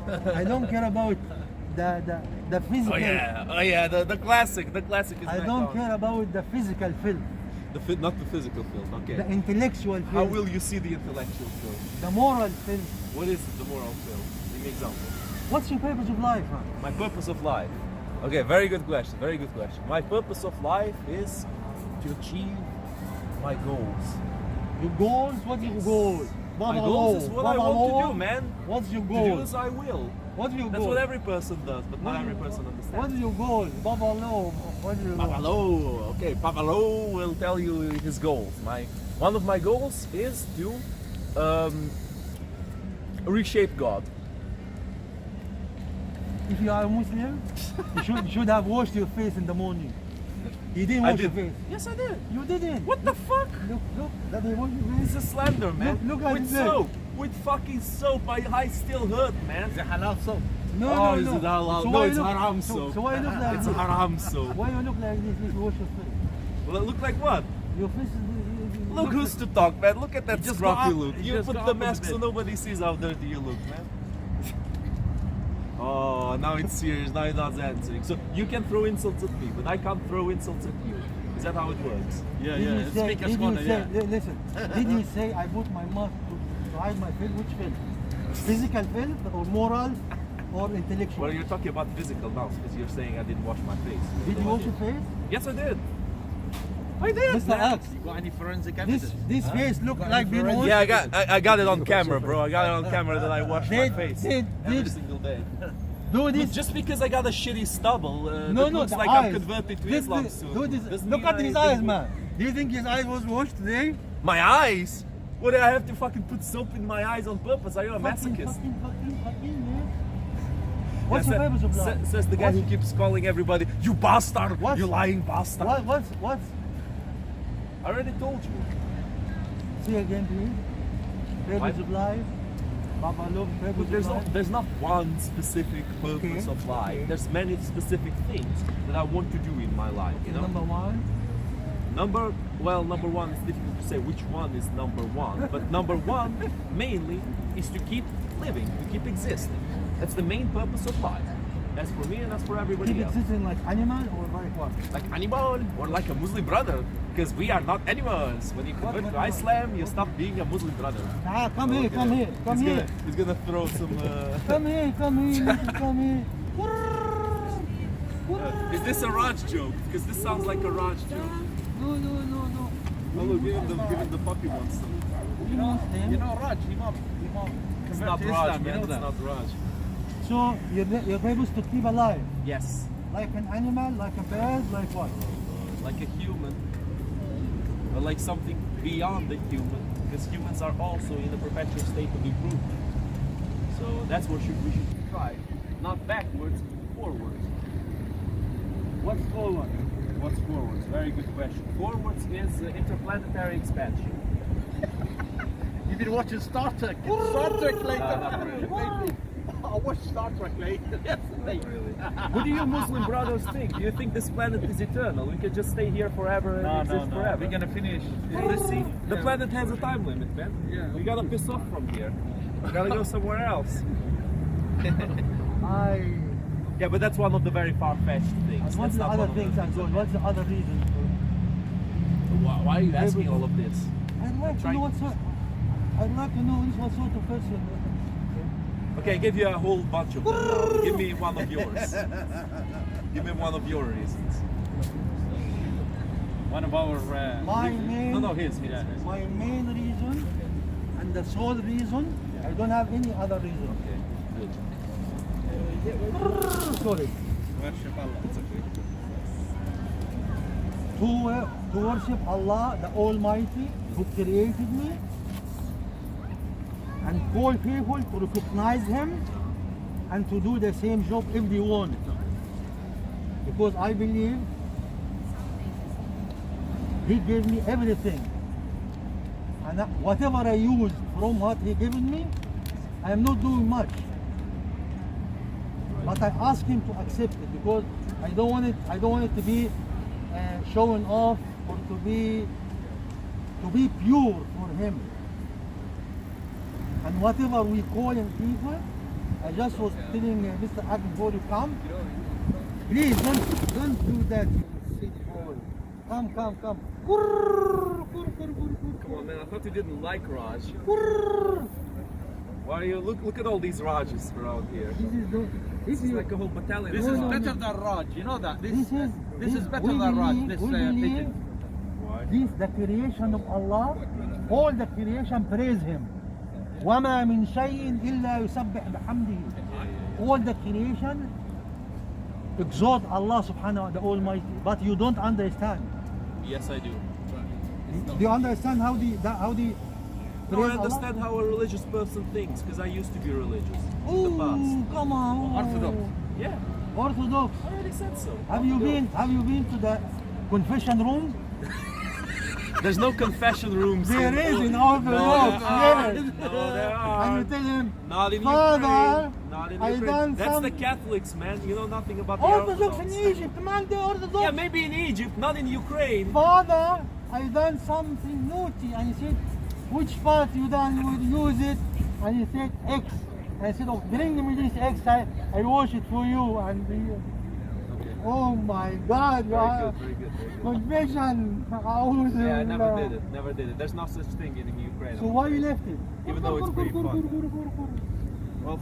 I don't care about the physical. Oh yeah, the classic is I don't care about the physical filth, not the physical filth, okay. the intellectual filth, How will you see the intellectual filth? the moral filth. What is the moral filth? Give me an example. What's your purpose of life, man? My purpose of life. Okay, very good question. My purpose of life is to achieve my goals. Your goals? What's your goals? My goals is what I want to do, man. What's your To goal? do as I will. What's your That's goal? what every person does, but not every person understands. What's your goal? Baba Lo. What's your goal? Pavlov. Okay, Pavlov will tell you his goals. One of my goals is to reshape God. If you are a Muslim, you should have washed your face in the morning. You didn't wash your face. Yes, I did. You didn't. What the fuck? Look, that they wash your This face. is slander, man. Look at with his leg. soap. With fucking soap. I still hurt, man. Is it halal soap? No, Is it halal? So No, why it's you look- haram so- soap. So why you look like It's this? haram soap. Why you look like this if you wash your face? Well, it looked like what? Your face is... Look who's to talk, man. Look at that You just got scruffy up- look. you You just put got the up a mask so bit. nobody sees how dirty you look, man. Oh, now it's serious. Now you're not answering. So you can throw insults at me, but I can't throw insults at you. Is that how it works? Yeah, Did yeah. you say, Speaker's did corner, you say, yeah. listen, did you say I put my mask to hide my filth? Which filth? Physical filth or moral or intellectual? Well, you're talking about physical now because you're saying I didn't wash my face. Did you wash your face? Yes, I did. I did. Mr. man. X, You got any forensic this evidence? face look Got like any being forensic- washed. Yeah, I got it on camera, bro. I got it on camera that I wash my face every Did single day. do Look, this. just because I got a shitty stubble No, that looks the like eyes. I'm converted to This- Islam this- soon. do this. doesn't Look mean at I his didn't eyes, wa- man. Do you think his eyes was washed today? My eyes? What, do I have to fucking put soap in my eyes on purpose? Are you a Fucking, masochist? man. What's Yeah, your purpose of life? Says the guy who keeps calling everybody, you bastard, What? you lying bastard. What's? I already told you. Say again, please. Purpose of life. Baba love purpose But of life. there's not one specific purpose Okay. of life. Okay. There's many specific things that I want to do in my life. You know? Number one. Number one is difficult to say which one is number one, but number one mainly is to keep living, to keep existing. That's the main purpose of life. That's for me and that's for everybody Keep else. existing like animal or like what? Like animal or like a Muslim brother, because we are not animals. When you convert to what? Islam, you stop being a Muslim brother. Ah, come here, Look at come it. here, come He's here. Gonna, he's gonna throw some. Come here, come here. Is this a Raj joke? Because this sounds like a Raj joke. No. Oh look, give him the puppy monster. You know his name? You know Raj, Imam It's convert not to Raj, Islam, man. you know It's that? not Raj. So your purpose to keep alive, Yes, like an animal, like a bird, like what? like a human, or like something beyond the human, because humans are also in a perpetual state of improvement. So that's what we should try, not backwards, forwards. What's forward? What's forwards? Very good question. Forwards is interplanetary expansion. You've been watching Star Trek. Star Trek later. not really. Lately. I watched Star Trek later yesterday. What do you Muslim brothers think? Do you think this planet is eternal? We could just stay here forever and exist forever? We're gonna finish. Let's see. The planet has a time limit, man. Yeah. We gotta piss off from here. We gotta go somewhere else. Yeah, but that's one of the very far-fetched things. And what's That's the not other one of things the- that good? What's the other reason? Why are you asking all of this? I'd like to know what's up. I'd like to know what sort of person. Okay, I gave you a whole bunch of them now. Give me one of yours. Give me one of your reasons. One of our. My main, No, his. my main reason and the sole reason. I don't have any other reason. Okay, good. Sorry. Worship Allah. It's okay. To worship Allah, the Almighty, who created me, and call people to recognize Him and to do the same job if they want. Because I believe He gave me everything, and whatever I use from what He given me, I am not doing much. But I ask Him to accept it because I don't want it. I don't want it to be showing off or to be pure for Him. And whatever we call in people, I just was telling Mr. Ak before you come. Please don't do that, you sick boy. Come. Come on, man. I thought you didn't like Raj. Why are you look at all these Rajas around here? This is like a whole battalion. This of is Raj. better than Raj. You know that. This This is better we than Raj. believe- This we believe pigeon. Why? This the creation of Allah. All the creation praise Him. وَمَا مِن شَيْءٍ إِلَّا يُسَبِّحْ بِحَمْدِهِ. All the creation exalt Allah subhanahu wa ta'ala, the Almighty. But you don't understand. Yes, I do. Do you understand how the No, I praise understand how a religious person thinks because I used to be religious in the Allah? past. Ooh, come on. Orthodox. Yeah, Orthodox. I already said so. Have you been to the confession room? There's no confession rooms. There is in No, Orthodox. there are. Yes. No, there And are. you tell him, Not in Father, Ukraine. Not in I Ukraine. done That's some- the Catholics, man. You know nothing about the Orthodox in Orthodox. Egypt, man, the Orthodox. Yeah, maybe in Egypt, not in Ukraine. Father, I done something naughty. And he said, which part you done would use it? And he said, X. And I said, oh, bring me this X. I wash it for you. And oh my God. Very good, very good, very good. Confession. Yeah, I never did it. Never did it. There's no such thing in Ukraine. So why you left it? Even though it's pretty fun. Well,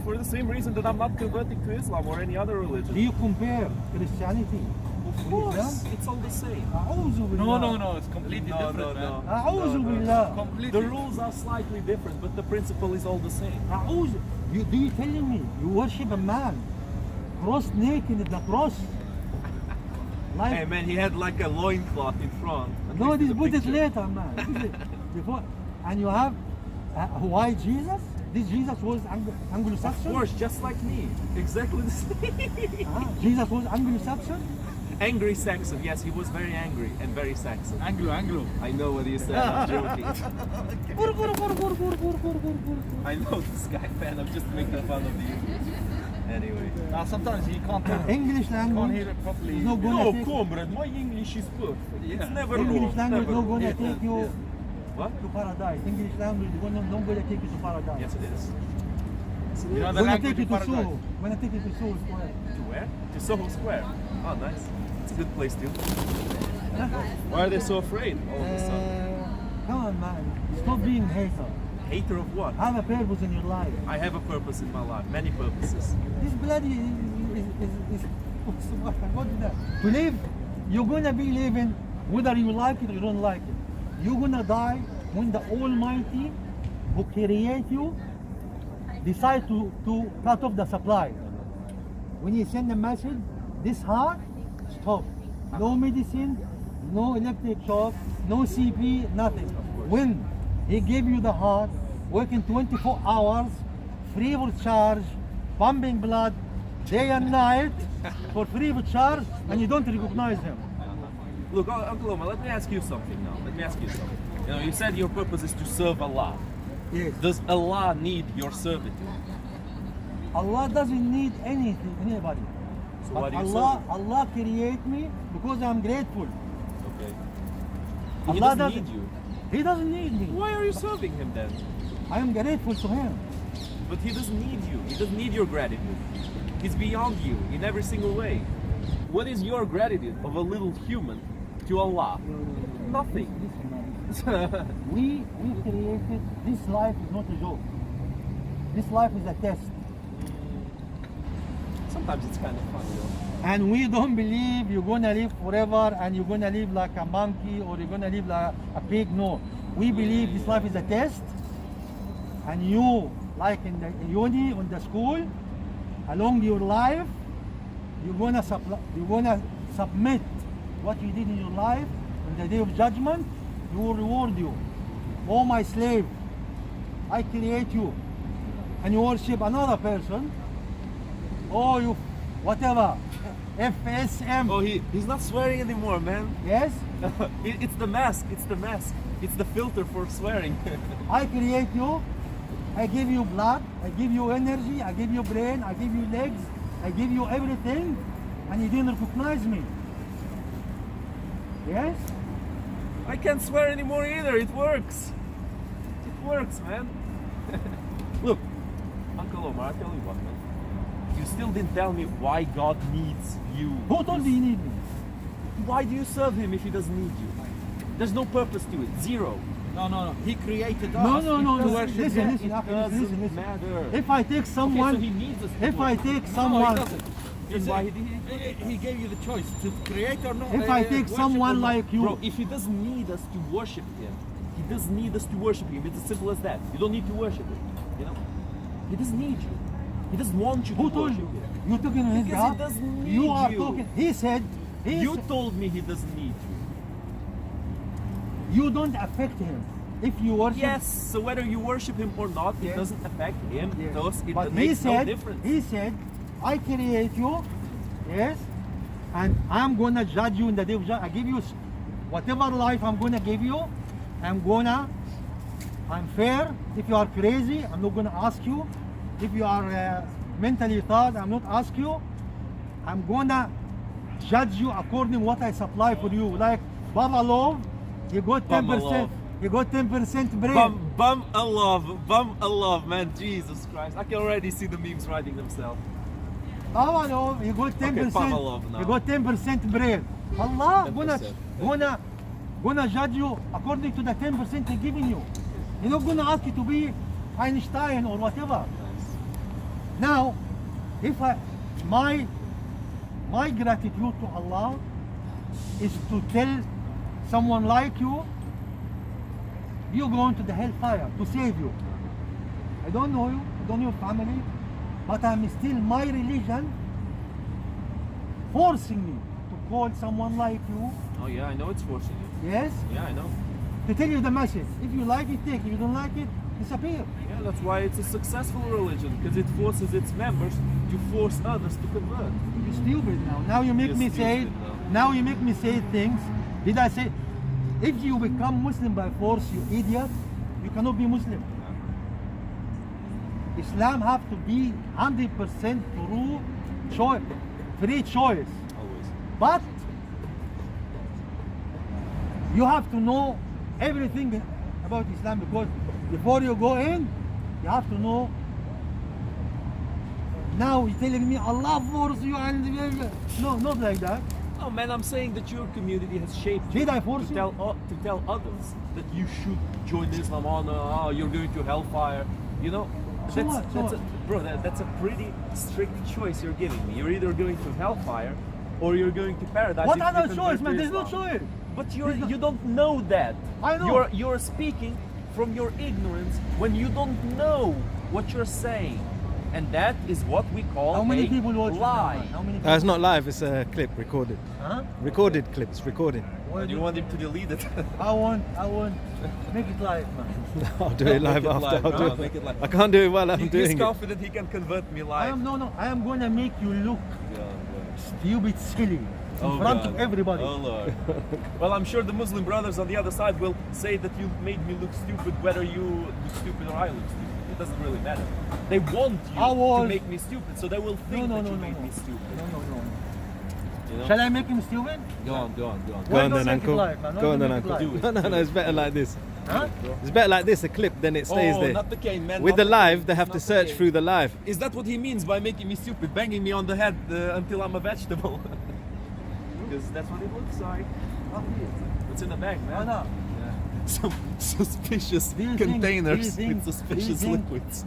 for the same reason that I'm not converting to Islam or any other Do religion. you compare Christianity? Of course, it's all the same. أعوذ بالله. No. It's completely No, different, no, man. no. أعوذ No, no. بالله. Completely. The rules are slightly different, but the principle is all the same. أعوذ. Do you telling me you worship a man cross naked at the cross? Like, Hey man, he had like a loincloth in front. At no, least in this the put it picture. later, man. This is before, and you have why Jesus? This Jesus was Of Anglo-Saxon. course, just like me. Exactly the same. Jesus was Anglo-Saxon. Angry Saxon. Yes, he was very angry and very Saxon. Anglo. I know what you said. I'm joking. I know this guy, man. I'm just making fun of you. Anyway. Now sometimes you can't English language hear it properly. is not gonna No, take, comrade, my English is perfect. Yeah. It's never English wrong. language Never not wrong. gonna Yeah, take you yeah. What? to paradise. English language is not gonna take you to paradise. Yes, it is. You know the Gonna language take you in to paradise. Soho. Gonna take you to Soho Square. To where? To Soho Square. Oh, nice. It's a good place too. Why are they so afraid all of a sudden? Come on, man. Stop being hater. Hater of what? Have a purpose in your life. I have a purpose in my life. Many purposes. This bloody is what is that? To live, you're gonna be living whether you like it or you don't like it. You're gonna die when the Almighty who create you decide to cut off the supply. When He send a message, this heart, stop. No medicine, no electric shock, no CP, nothing. When He gave you the heart, working 24 hours, free of charge, pumping blood, day and night, for free of charge, and you don't recognize Him. Look, Uncle Omar, let me ask you something now. Let me ask you something. You know, you said your purpose is to serve Allah. Yes. Does Allah need your servitude? Allah doesn't need anything, anybody. So But why do you Allah create me because I'm grateful. serve Him? Okay. He Allah doesn't need you. He doesn't need me. Why are you serving Him then? I am grateful to Him. But He doesn't need you. He doesn't need your gratitude. He's beyond you in every single way. What is your gratitude of a little human to Allah? Nothing. Listen, man. We created, this life is not a joke. This life is a test. Sometimes it's kind of funny though. And we don't believe you're gonna live forever and you're gonna live like a monkey or you're gonna live like a pig. No. We believe this life is a test. And you, like in the uni, in the school, along your life, you're gonna submit what you did in your life. On the day of judgment, He will reward you. Oh my slave, I create you, and you worship another person. Oh, you, whatever, FSM. Oh, he's not swearing anymore, man. Yes, It's the mask. It's the mask. It's the filter for swearing. I create you. I give you blood. I give you energy. I give you brain. I give you legs. I give you everything, and you didn't recognize me. Yes. I can't swear anymore either. It works. It works, man. Look, Uncle Omar, I tell you what, man. You still didn't tell me why God needs you. Who told you you need me? Why do you serve him if he doesn't need you? There's no purpose to it. Zero. No. He created No, us. no, He no, does no. worship Listen, him. listen, Doesn't listen. matter. If I take Okay, someone, so he needs us. if I take No, he someone, doesn't. Then why did he? He gave you the choice to create or not. if I take worship someone or not. like you, Bro, if he doesn't need us to worship him, he doesn't need us to worship him. It's as simple as that. You don't need to worship him. You know? He doesn't need you. He doesn't want you who to told worship you? him. You took in his Because he behalf. doesn't need You are you. talking. He said. You told me he doesn't need you. You don't affect him. If you worship. Yes, so whether you worship him or not, it Yes. doesn't affect him. Yes. Thus, it But makes no difference. he said, I create you, yes, and I'm gonna judge you in the day of judgment. I give you whatever life I'm gonna give you. I'm fair. If you are crazy, I'm not gonna ask you. If you are mentally retarded, I'm not ask you. I'm gonna judge you according to what I supply for you. Like Pavlov, he got 10%. He got 10% brain. Bum Allah, man, Jesus Christ. I can already see the memes writing themselves. Pavlov, he got 10%. Pavlov now. He got 10% brain. Allah 10%. gonna judge you according to the 10% He giving you. He's not gonna ask you to be Einstein or whatever. Now, if my gratitude to Allah is to tell someone like you, you're going to the hellfire to save you. I don't know you, I don't know your family, but I'm still my religion forcing me to call someone like you, Oh yeah, I know it's forcing you. yes, Yeah, I know. to tell you the message. If you like it, take. If you don't like it, disappear. Yeah, that's why it's a successful religion, because it forces its members to force others to convert. You're stupid now. Now you make You're me say. stupid Now you make me say things. Did I say? If you become Muslim by force, you idiot, you cannot be Muslim. Islam have to be 100% true choice, free choice. Always. But you have to know everything about Islam, because before you go in, you have to know. Now you're telling me Allah force you and no, not like that. Oh man, I'm saying that your community has shaped you Did I force to you? tell others that you should join Islam on. You're going to hellfire. You know, So what? bro. That's a pretty strict choice you're giving me. You're either going to hellfire or you're going to paradise. What if you other convert choice, to man? There's no Islam. choice. But There's no- you don't know that. I know. You're speaking from your ignorance when you don't know what you're saying, and that is what we call How many a people watch it now, lie. man? How many people? It's not live, it's a clip recorded. Huh? Recorded clips, recorded. And you want him to delete it? I want, make it live, man. I'll do it live Make it after. live, I'll no, do it. make it live. I can't do it while I'm He's doing it. confident he can convert me live. I am gonna make you look stupid, silly in Oh, front God. of everybody. Oh Lord. Well, I'm sure the Muslim brothers on the other side will say that you made me look stupid, whether you look stupid or I look stupid. It doesn't really matter. They want you I was- to make me stupid, so they will think that you made me stupid. No. You know? Shall I make him stupid? Go on. Go Why on don't then, make it Uncle. live, man? Why Go on don't then, make it Uncle. live? No, it's better like this. Huh? It's better like this, a clip, then it stays Oh, there. not the cane, man. With not the cane, live, they have not to the search cane. through the live. Is that what he means by making me stupid? Banging me on the head until I'm a vegetable? Because that's what it looks like. What's in the bag, man? Why not? Yeah. Some suspicious Do you think- containers do you think- with suspicious do you think- liquids.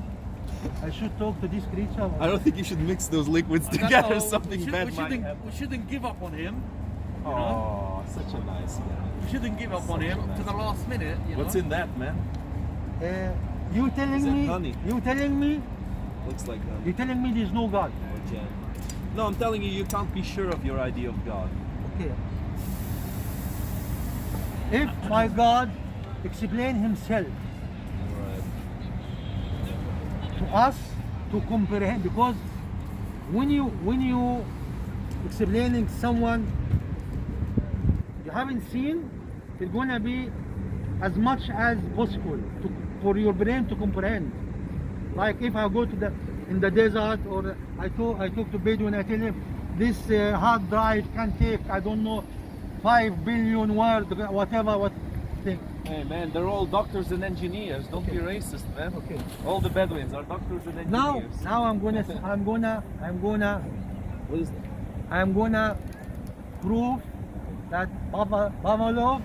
I should talk to this creature. I don't think you should mix those liquids I don't together. know, Something bad might happen. we shouldn't give up on him. Oh, such a nice guy. We shouldn't give up on him to the last minute. You What's know? in that, man? You Is telling that me? honey? You telling me? Looks like that. You telling me there's no God? Or jam. No, I'm telling you, you can't be sure of your idea of God. Okay. If my God explain Himself Right. to us to comprehend, because when you explaining someone you haven't seen, it's gonna be as much as possible for your brain to comprehend. Like if I go to in the desert, or I talk to Bedouin, I tell him this hard drive can take, I don't know, 5 billion words, whatever what thing. Hey man, they're all doctors and engineers. Don't be racist, man. Okay. All the Bedouins are doctors and Now, engineers. now I'm gonna What is that? I'm gonna prove that Pavlov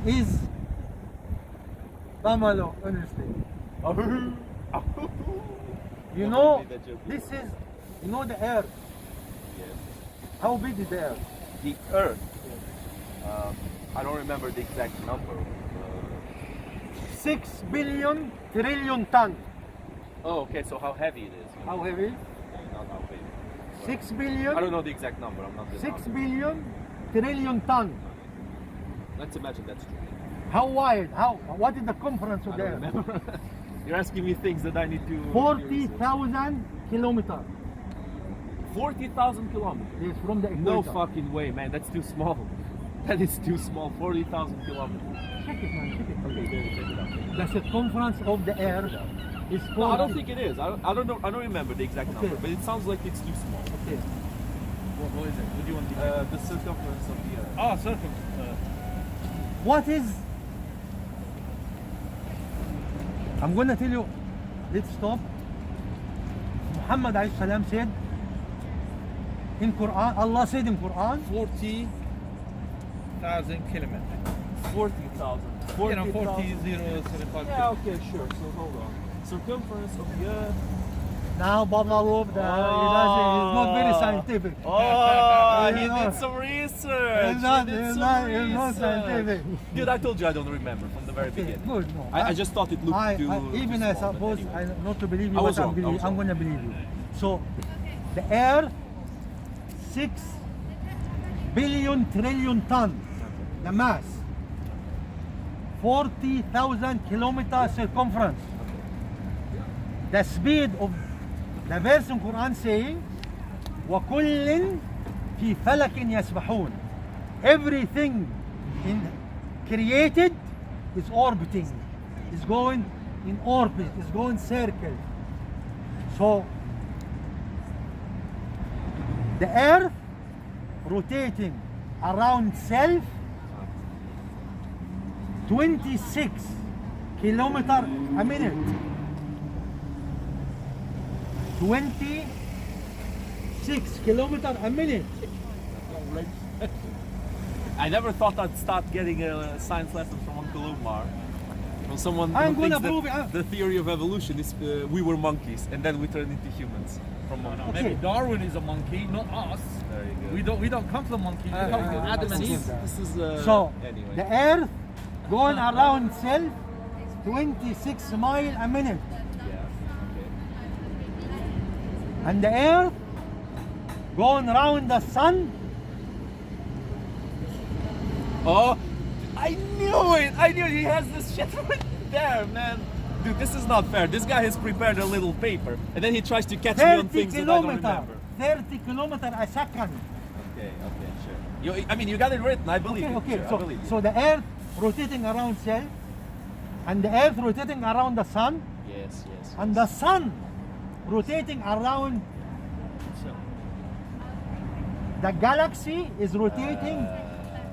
is Pavlov, honestly. You know, this is, you know the earth. Yes. How big is the earth? The Earth. I don't remember the exact number. 6 billion trillion ton. Oh, okay. So how heavy it is? How heavy? Not how big. 6 I billion, don't know the exact number. I'm not. 6 billion trillion ton. Let's imagine that's true. How wide? What is the conference I of the don't earth? remember. You're asking me things that I need to. 40,000 kilometers. 40,000 kilometers. Yes, from the equator. No fucking way, man. That's too small. That is too small. 40,000 kilometers. Check it, man. Check it. Okay, good. Check it out. The circumference of the earth is 40. No, I don't think it is. I don't know. I don't remember the exact number, Okay. but it sounds like it's too small. Okay. What is it? What do you want to The circumference of the Earth. Oh, circle. What is? I'm gonna tell you. Let's stop. Muhammad alayhi salam said in Quran. Allah said in Quran. 40,000 kilometers. 40,000. 40,075. Yeah. Okay. Sure. So hold on. Circumference of the Earth. Now Pavlov, he's not very scientific. Oh, he You know. did some research. He's not- He did he's some not- he's not research. scientific. Dude, I told you I don't remember from the very Okay, beginning. good. No, I just thought it looked too. even too I small, but suppose anyway. not to believe you, I was but wrong, I was I'm wrong. gonna believe you. So the earth, 6 billion trillion ton, the mass, 40,000 kilometer circumference. The speed of the verse in Quran saying, وَكُلٍّ فِي فَلَكٍ يَسْبَحُونَ. Everything created is orbiting, is going in orbit, is going circle. So the earth rotating around self 26 kilometer a minute. 26 kilometer a minute. I never thought I'd start getting a science lesson from Uncle Omar. From someone I'm who gonna thinks prove that it. the theory of evolution is we were monkeys and then we turned into humans. From monkeys. Okay. Maybe Darwin is a monkey, not us. There you go. We don't come from monkeys. We come from Adam and Eve. This is So anyway. the earth going around self 26 miles a minute. Yeah. And the earth going around the sun. Oh, I knew it! I knew it. He has this shit right there, man. Dude, this is not fair. This guy has prepared a little paper, and then he tries to catch me on 30 things that I don't kilometer. remember. 30 kilometer a second. Okay, sure. I mean, you got it written. I believe you. Okay, Sure, I so, believe you. so the earth rotating around self, and the earth rotating around the sun, Yes. and the sun rotating around the galaxy is rotating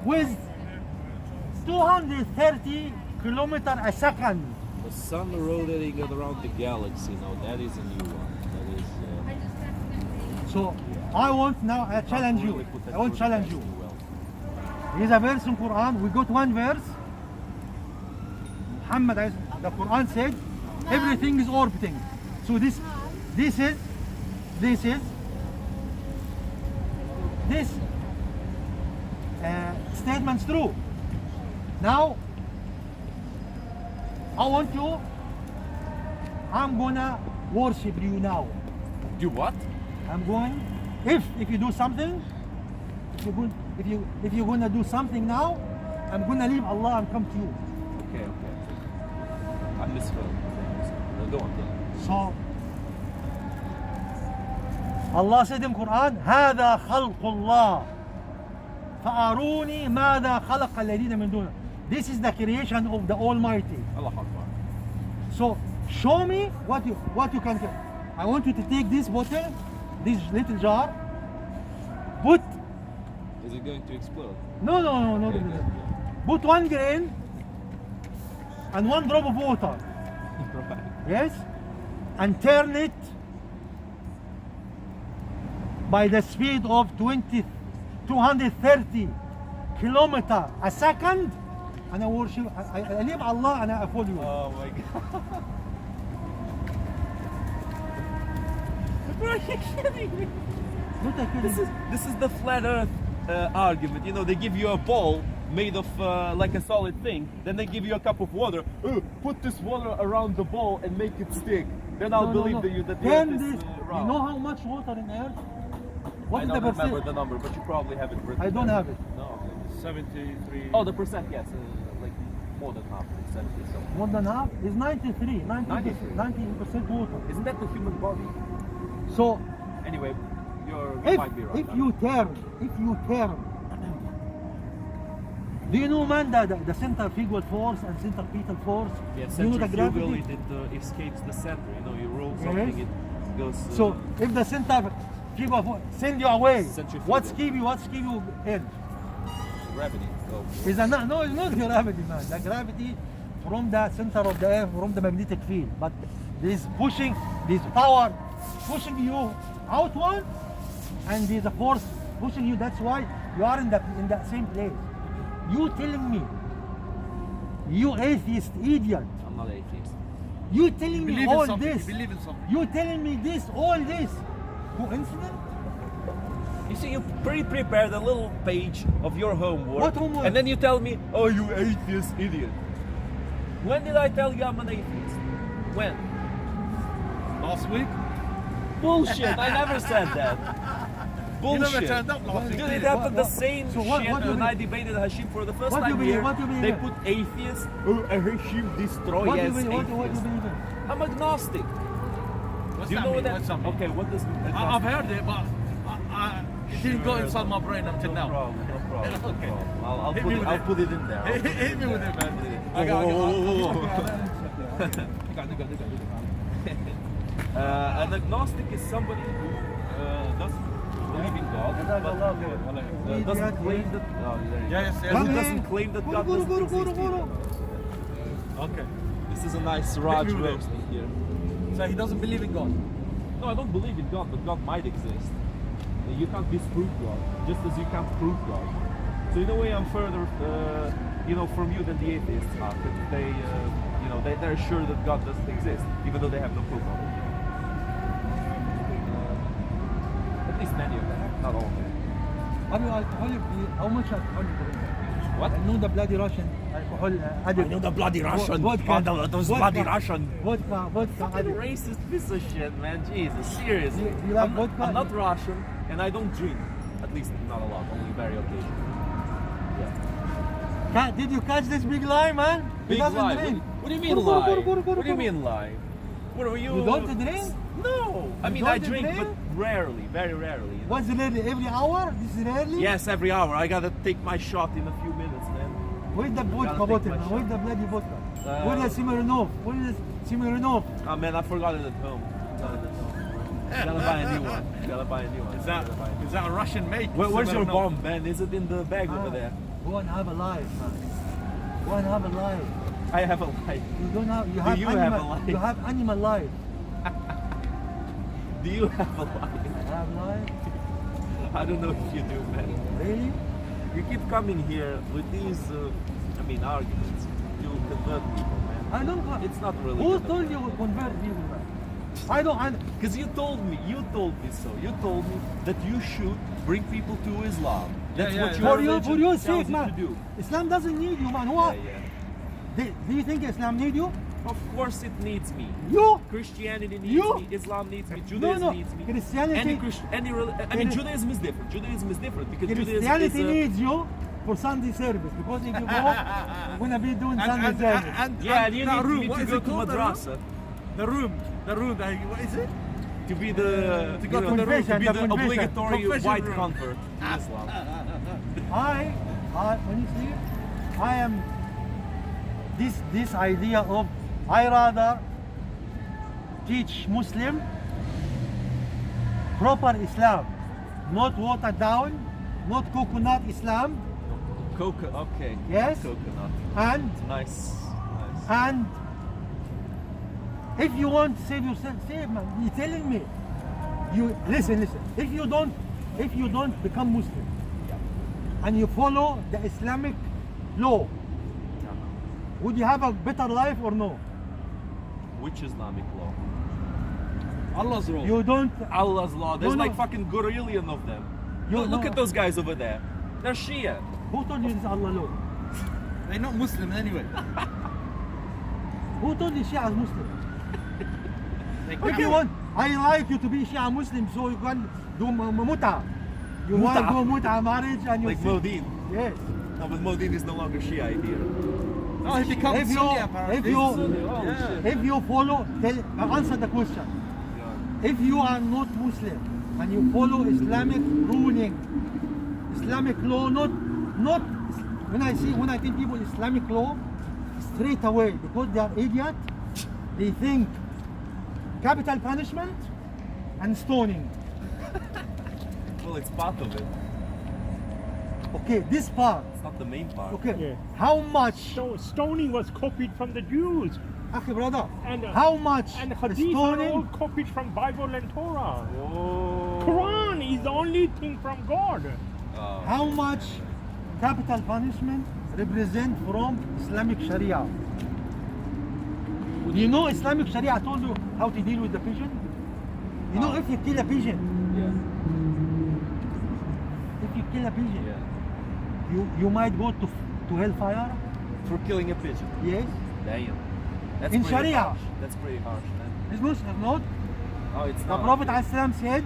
with 230 kilometer a second. The sun rotating around the galaxy. Now that is a new one. That is. So I want now, I challenge you. I want challenge you. Here's a verse in Quran. We got one verse. Muhammad, the Quran said, everything is orbiting. So this statement's true. Now, I'm gonna worship you now. Do what? I'm going. If you do something, if you're gonna do something now, I'm gonna leave Allah and come to you. Okay. I misspelled. Go on. So Allah said in Quran, هذا خلق الله فأروني ماذا خلق الذين من دونه. This is the creation of the Almighty. Allah Akbar. So show me what you can do. I want you to take this bottle, this little jar, put Is it going to explode? no. Put 1 grain and 1 drop of water. Yes? And turn it by the speed of 230 kilometer a second, and I worship, I leave Allah and I follow you. Oh my God. Bro, are you kidding me? Not a kidding. This is the flat Earth argument. You know, they give you a ball made of like a solid thing, then they give you a cup of water. Put this water around the ball and make it stick. Then I'll believe that the Turn Earth this. is You round. know how much water in the earth? What I is don't the remember percent? the number, but you probably have it written. I don't down. have it. No. 73. Oh, the percent, yes, like more than half, 70 something. More than half is 93. 93. 90% water. Isn't that the human body? So Anyway, you if might be right. you turn, do you know, man, the centrifugal force and centripetal force? Yeah, Do you know the centrifugally gravity? it escapes the center. You know, you roll something, Yes. it goes. So if the centrifugal force send you away, Centrifugal. what's keep you in? gravity. Oh. Is no, it's not gravity, man. The gravity from the center of the earth, from the magnetic field. But this pushing, this power pushing you outward, and there's a force pushing you. That's why you are in that same place. You telling me, you atheist idiot, I'm not atheist. you telling me Believe in all something. this, You believe in something. you telling me this, all this, coincidence? You see, you pre-prepared a little page of your homework. What homework? And then you tell me, oh, you atheist idiot. When did I tell you I'm an atheist? When? Last week? Bullshit, I never said that. You never Bullshit. turned up last week. Dude, did it you? happened the What- same so what- shit what do you when I believe? debated Hashim for the first What do you time believe? here. What do you believe They in? put atheists, oh, Hashim destroy What do you as believe? What do you atheist. believe in? I'm agnostic. What's Do you that know mean? what that What's that mean? Okay, what does I've agnostic? heard it, but it didn't go inside my brain until No now. problem, no problem. No Okay. problem. I'll Hit put me it. with I'll it. put it in there. Hit me with it, man. I got An agnostic is somebody who doesn't believe in God, but doesn't claim that. Oh, there you go. Yes, yes. Who Come doesn't in. claim that Go, God go, doesn't go, go, exist go, go. either. Okay. This is a nice Raj me with it. roasting here. So he doesn't believe in God. No, I don't believe in God, but God might exist. You can't disprove God, just as you can't prove God. So in a way, I'm further, from you than the atheists are. They, they're sure that God doesn't exist, even though they have no proof of it. At least many of them, not all of them. How much alcohol you drink? What? I know the bloody Russian alcohol addict. Those vodka. Russian. Vodka Fucking addict. racist piece of shit, man. Jesus, seriously. You like I'm, vodka? I'm not Russian, and I don't drink. At least not a lot, only very occasionally. Yeah. Did you catch this big lie, man? He Big doesn't lie. drink. What do you mean Guru, lie? guru, guru, guru, What do you guru. mean lie? What are you? You don't drink? No. I You mean, I don't drink, drink? but rarely, very rarely. You know? What's rarely? Every hour? This is rarely? Yes, every hour. I gotta take my shot in a few minutes, man. Where's the vodka take bottle, my man? shot. Where's the bloody vodka? Uh, Where's the Smirnoff? Where's the Smirnoff? Oh man, I forgot it at home. Gotta buy a new one. Gotta buy a new one. Is that a Russian make? Where's your No. bomb, man? Is it in the bag over there? Go and have a life, man. Go and have a life. I have a life. You don't have. You Do have you animal. have a life? You have animal life. Do you have a life? I have life. I don't know if you do, man. Really? You keep coming here with these, arguments to convert people, man. I don't. It's not really. Who told you to convert people, man? I don't. Because you told me so. You told me that you should bring people to Islam. That's Yeah, what yeah. your For your religion tells sake, you to man. do. Islam doesn't need you, man. Yeah, What? yeah. Do you think Islam need you? Of course it needs me. You? Christianity needs You? me. Islam needs me. No, Judaism no. needs me. Christianity. Judaism is different. Judaism is different because Christianity Judaism is needs you for Sunday service, because if you go, you're gonna be doing Sunday service. yeah, and you that need room, me what to is go it to called, the room? madrasa The room, what is it? to be the To go to the confession, to be the the confession. obligatory Confession white room. convert in Islam. I honestly, I am this idea of I rather teach Muslim proper Islam, not watered down, not coconut Islam, Okay. Yes. Coconut. and Nice. And if you want to save yourself, save, man. You're telling me. You listen. If you don't become Muslim and you follow the Islamic law, would you have a better life or no? Which Islamic law? Allah's law. You don't. Allah's law. There's No, like no. fucking gorillion of them. You- Look no. at those guys over there. They're Shia. Who told you this is Allah law? They're not Muslim anyway. Who told you Shia is Muslim? They If can't- you want, I like you to be Shia Muslim so you can do muta. You want to do muta marriage and you Like see- Modin. Yes. No, but Modin is no longer Shia, I hear. Oh, he becomes If you- Sunni apparently. if you- Oh, Yeah. shit. If you follow, answer the question. If you are not Muslim and you follow Islamic ruling, Islamic law, not when I tell people Islamic law, straight away because they are idiot, they think capital punishment and stoning. Well, it's part of it. Okay, this part. It's not the main part. Okay, Yeah. how much? So stoning was copied from the Jews, Okay, brother. and How much and hadith are all stoning? copied from Bible and Torah. Oh. Quran is the only thing from God. How much capital punishment represent from Islamic Sharia? You know Islamic Sharia told you how to deal with the pigeon? You know if you kill a pigeon, Yeah. if you kill a pigeon, Yeah. you might go to hellfire. For killing a pigeon. Yes. Damn. That's In pretty Sharia. harsh. That's pretty harsh, man. It's Muslim, not? Oh, it's The not. Prophet ﷺ said,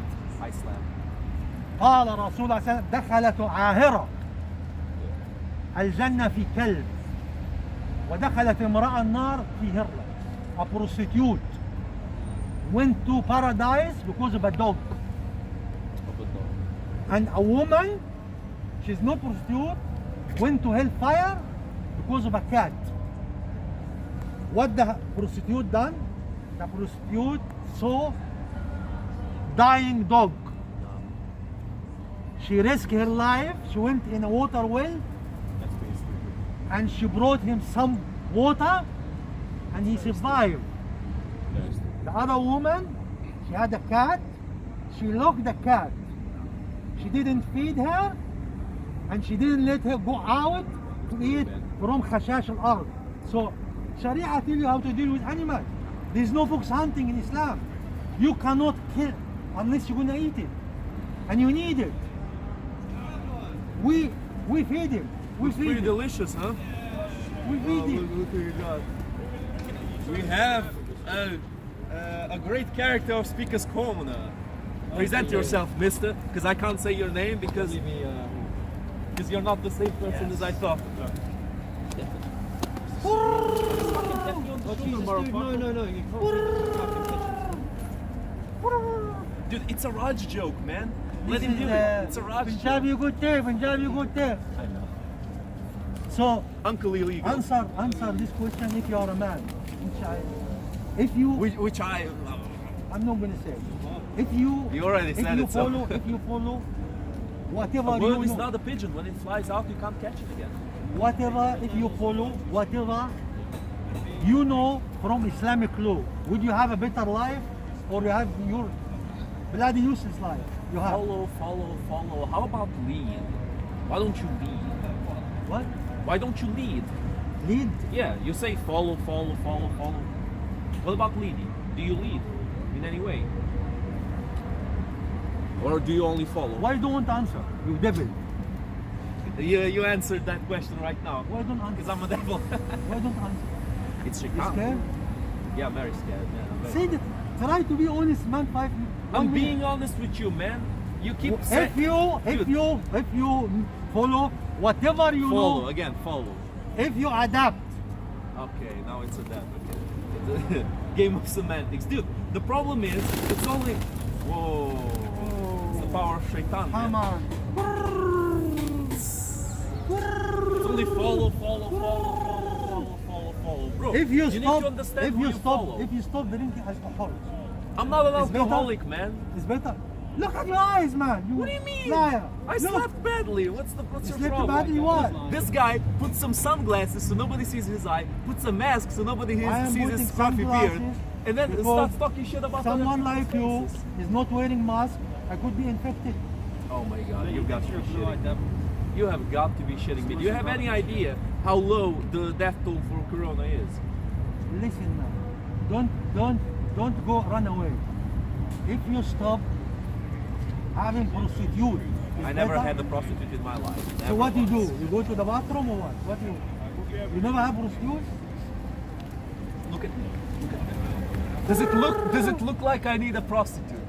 Islam. قال رسول الله صلى الله عليه وسلم دخلت عاهرة الجنة في كلب ودخلت امرأة النار في هرة. A prostitute went to paradise because of a dog. And a woman, she's no prostitute, went to hellfire because of a cat. What the prostitute done? The prostitute saw dying dog. She risked her life. She went in a water well That's pretty stupid. and she brought him some water and he survived. Very stupid. The other woman, she had a cat. She locked the cat. She didn't feed her and she didn't let her go out to eat from khashash al-ard. So Sharia tell you how to deal with animals. There's no fox hunting in Islam. You cannot kill unless you're gonna eat it. And you need it. We feed him. We It's feed pretty him. delicious, huh? We feed Oh, him. look what you got. We have a great character of Speaker's Corner. Present yourself, mister, because I can't say your name because you're not the same person as I thought. Dude, it's a Raj joke, man. Let him do it. It's a Raj joke. Punjabi good there, Punjabi good there. I know. So Uncle illegal. answer this question if you are a man. If you, Which I. I'm not gonna say. If you, You already if said you it, so. follow, if you follow, whatever A you bird is know, not a pigeon. When it flies out, you can't catch it again. whatever, if you follow, whatever you know from Islamic law, would you have a better life, or you have your bloody useless life? You have Follow. How about lead? Why don't you lead? what? Why don't you lead? Lead. Yeah, you say follow. What about leading? Do you lead in any way? Or do you only follow? Why don't answer? You devil. You answered that question right now. Why don't Because answer? I'm a devil. Why don't answer? It's You Chicago. scared? Yeah, I'm very scared, man. Say that. Try to be honest, man. I'm being honest with you, man. You keep saying If you follow whatever you follow know, again, follow. if you adapt, Okay, now it's a that. Okay. Game of semantics, dude. The problem is, it's only. Whoa. It's the power of shaitan. come Man. on. It's only follow, bro. If you need stop, to understand if who you follow. stop drinking alcohol, I'm not an It's better. alcoholic, man. it's better. Look at your eyes, man. What do you mean? Liar. I Look. slept badly. What's You your slept problem? badly what? This guy puts some sunglasses so nobody sees his eye, puts a mask so nobody I am sees his putting scruffy beard, sunglasses and then because starts talking shit about Someone other like people's you faces. is not wearing mask. I could be infected. Oh my god, you've got to be Sure, shitting. that- You have got to be shitting me. Do you have any idea how low the death toll for corona is? Listen, man. Don't go run away. If you stop having prostitute, it's I never better. had a prostitute in my life. So Never what do you do? once. You go to the bathroom or what? What you never have prostitutes? Look at me. Look at me. Does it look like I need a prostitute?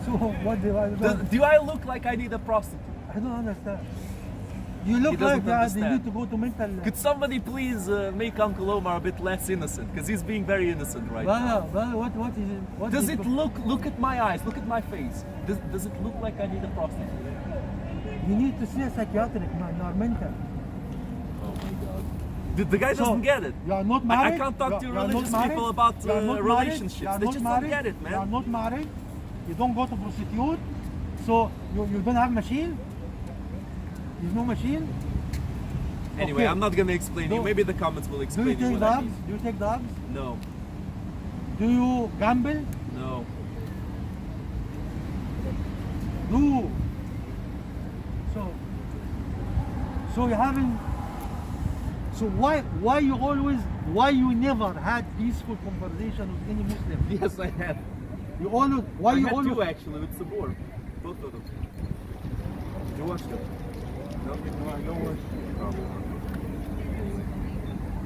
So what do I do? Do I look like I need a prostitute? I don't understand. You look He doesn't like they understand. need to go to mental. Could somebody please make Uncle Omar a bit less innocent? Because he's being very innocent right now. What is it? What Does is it look at my eyes, look at my face. Does it look like I need a prostitute? You need to see a psychiatric, man. You are mental. Oh my god. The guy So, doesn't get it. You are not I married. can't talk to You are not religious married. people about You are not married. relationships. You are They not just married. don't get it, You are man. not married. You don't go to prostitute. So you don't have machine. There's no machine. Anyway, Okay. I'm not gonna explain you. No. Maybe the comments will Do you explain you take what I drugs? mean. Do you take drugs? No, Do you gamble? no. Do. So you haven't. So why you never had peaceful conversation with any Muslim? Yes, I had. You always why I you had always two actually with Sabor. Both of them. You watched them? No, I don't watch.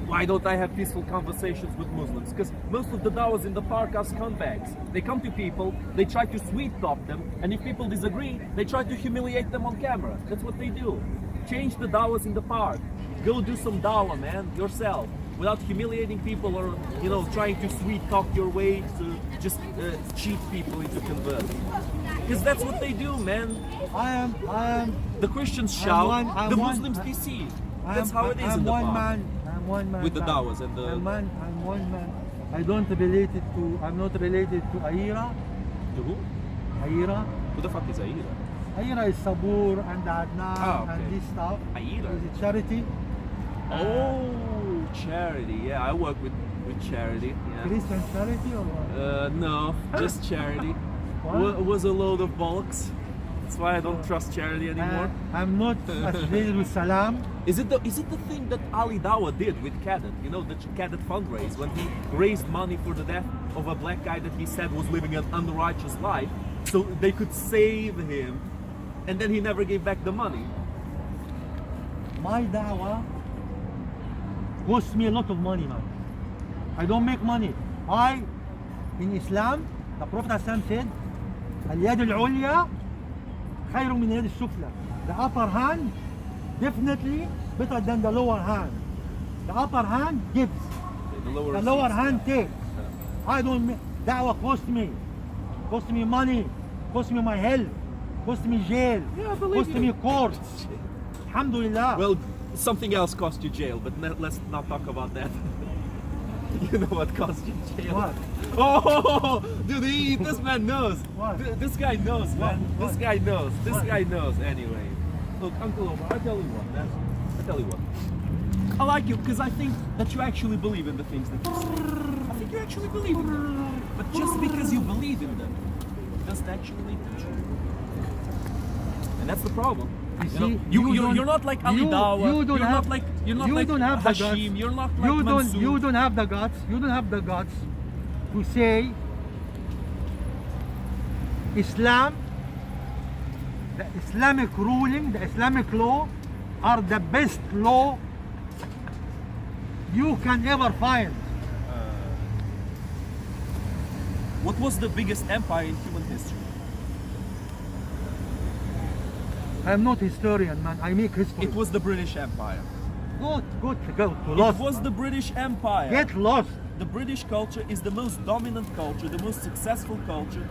Why don't I have peaceful conversations with Muslims? Because most of the dawahs in the park are scumbags. They come to people, they try to sweet talk them, and if people disagree, they try to humiliate them on camera. That's what they do. Change the dawahs in the park. Go do some dawah, man, yourself, without humiliating people or, trying to sweet talk your way to just cheat people into converting. Because that's what they do, man. I am The Christians I'm shout, one- the I'm one- Muslims I- deceive. I'm, That's how it is I'm in the one park. man. I'm one man. With the man. dawahs and the- I'm one man. I don't related to. I'm not related to Aira. To who? Aira. Who the fuck is Aida? Aira is Sabur and Adnan Ah, okay. and this stuff. Aira. Is it charity? Oh, charity. Yeah, I work with charity. Yeah. Christian charity or what? No, just charity. What? Was a load of bollocks. That's why I don't trust charity anymore. I'm not affiliated with Salam. Is it the thing that Ali Dawah did with Cadet? You know, the Cadet fundraise when he raised money for the death of a black guy that he said was living an unrighteous life, so they could save him, and then he never gave back the money. My dawah costs me a lot of money, man. I don't make money. In Islam, the Prophet ﷺ said, اليد العليا خير من اليد السفلى. The upper hand definitely better than the lower hand. The upper hand gives, The lower, the lower receipts, hand yeah. takes. I don't make, da'wah cost me money, cost me my health, cost me jail, Yeah, I believe cost you. me courts. Alhamdulillah. Well, something else cost you jail, but let's not talk about that. You know what cost you jail? What? Oh, dude, this man knows. What? This guy knows, man. What? This guy knows. This What? guy knows. Anyway, look, Uncle Omar, I tell you what, man. I tell you what. I like you because I think that you actually believe in the things that you say. I think you actually believe in them. But just because you believe in them doesn't actually make them true. And that's the problem. You know, see, you're not like Ali Dawah. You don't you're have, not like you're not you like don't have the guts. Hashim. You're not like Mansoor. You don't have the guts. You don't have the guts to say Islam, the Islamic ruling, the Islamic law are the best law you can ever find. What was the biggest empire in human history? I'm not historian, man. I make history. It was the British Empire. Go to It lost. was the British Empire. Get lost. The British culture is the most dominant culture, the most successful culture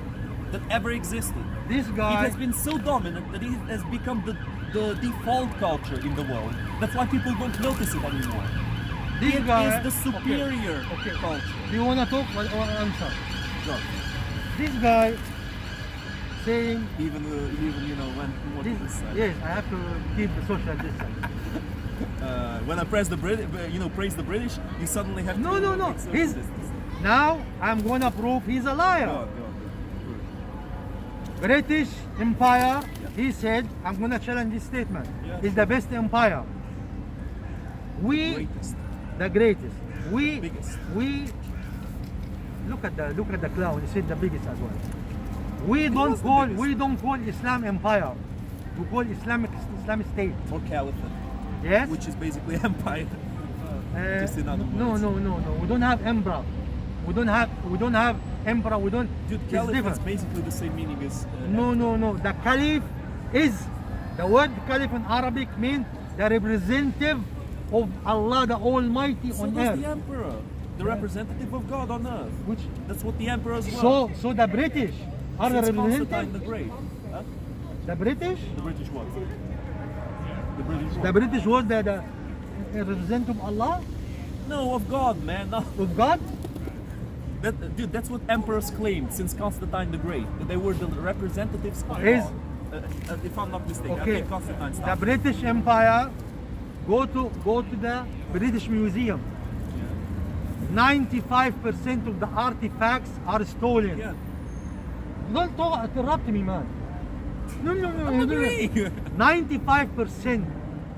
that ever existed. This It guy. has been so dominant that it has become the default culture in the world. That's why people don't notice it anymore. This It guy is the superior Okay. culture. Do you wanna talk or answer? Go. this guy saying Even you know when this, yes, I have to keep the social distance. when I press the praise the British, you suddenly have No, to no, no. take social He's distance. now I'm gonna prove he's a liar. Go on. British Empire, he said, I'm gonna challenge this statement. Yeah. Is the best empire. We Greatest. the greatest. We Biggest. we look at the clown, he said the biggest as well. We don't was the call biggest. Islam empire. We call Islamic state. Or caliphate, Yes? which is basically empire. Just in other no, words. no, no, no. We don't have emperor. We don't have emperor. We don't. Dude, it's caliphate is different. basically the same meaning as. No, no, no. The caliph is the word caliph in Arabic means the representative of Allah the Almighty So on does earth. the emperor, the representative of God on earth. Which That's what the emperor as well. so the British are the Since Constantine representative. the Great. Huh? The British. The British what? The British what? The British was the representative of Allah, No, of God, man. No. of God. Dude, that's what emperors claimed since Constantine the Great. That they were the representatives of Is- God. If I'm not mistaken, I Okay. think Constantine The stopped. British Empire. Go to the British Museum. 95% of the artifacts are stolen. Yeah. Don't talk, interrupt me, man. No, no, no. I'm no, no. agreeing. 95%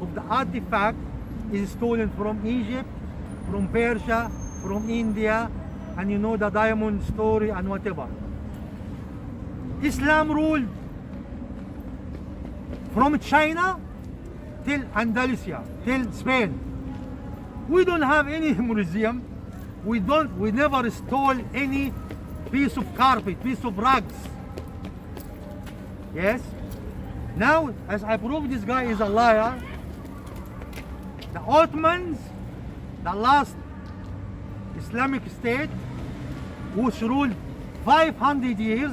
of the artifact is stolen from Egypt, from Persia, from India, and you know the diamond story and whatever. Islam ruled from China till Andalusia, till Spain. We don't have any museum. We never stole any piece of carpet, piece of rugs. Yes? Now, as I prove this guy is a liar, the Ottomans, the last Islamic state, which ruled 500 years,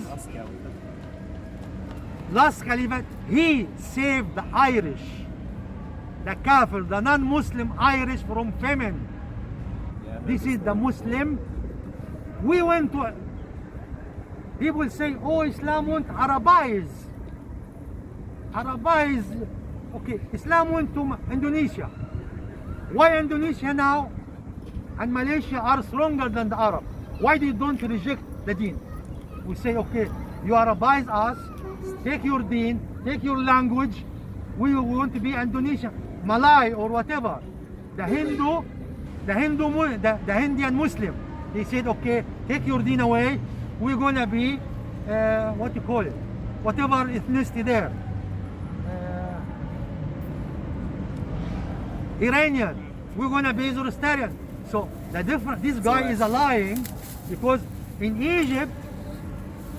last caliphate, he saved the Irish, the Kafir, the non-Muslim Irish from famine. This is the Muslim. We went to, people say, oh, Islam went Arabize. Arabize, okay, Islam went to Indonesia. Why Indonesia now and Malaysia are stronger than the Arab? Why they don't reject the deen? We say, okay, you Arabize us, take your deen, take your language, we want to be Indonesian, Malay or whatever. The Indian Muslim, they said, okay, take your deen away, we're gonna be, what you call it, whatever ethnicity there. Iranian, we're gonna be Zoroastrian. So the difference, this guy is lying because in Egypt,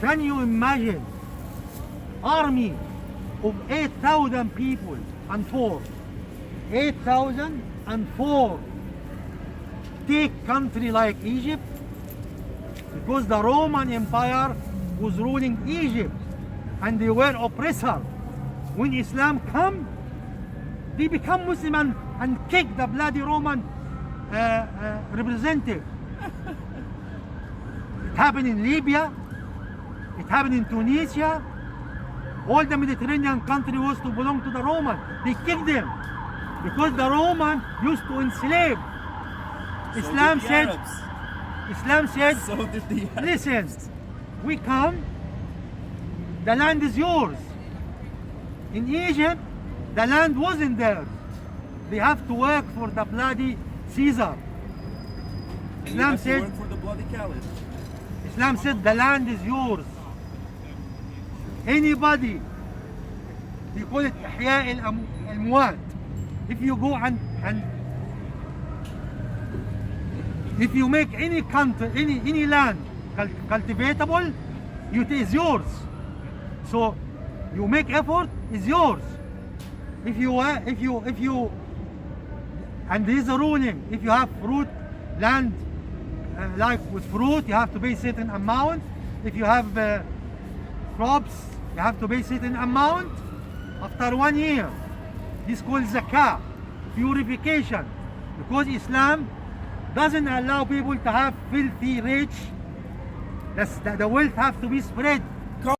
can you imagine army of 8,000 people and 8,004 take country like Egypt? Because the Roman Empire was ruling Egypt and they were oppressor. When Islam come, they become Muslim and kick the bloody Roman representative. It happened in Libya, it happened in Tunisia. All the Mediterranean country was to belong to the Roman. They kicked them because the Roman used to enslave. Islam said, So did the Arabs. listen, we come, the land is yours. In Egypt, the land wasn't theirs. They have to work for the bloody Caesar. And you Islam have to said, work for the bloody caliph. Islam said the land is yours. Anybody, they call it Ihya al-Amwat. If you go and if you make any country, any land cultivatable, it is yours. So you make effort, is yours. If you and there is a ruling, if you have fruit land like with fruit, you have to pay certain amount. If you have crops, you have to pay certain amount. After 1 year, this is called zakah, purification, because Islam doesn't allow people to have filthy rich The wealth have to be spread.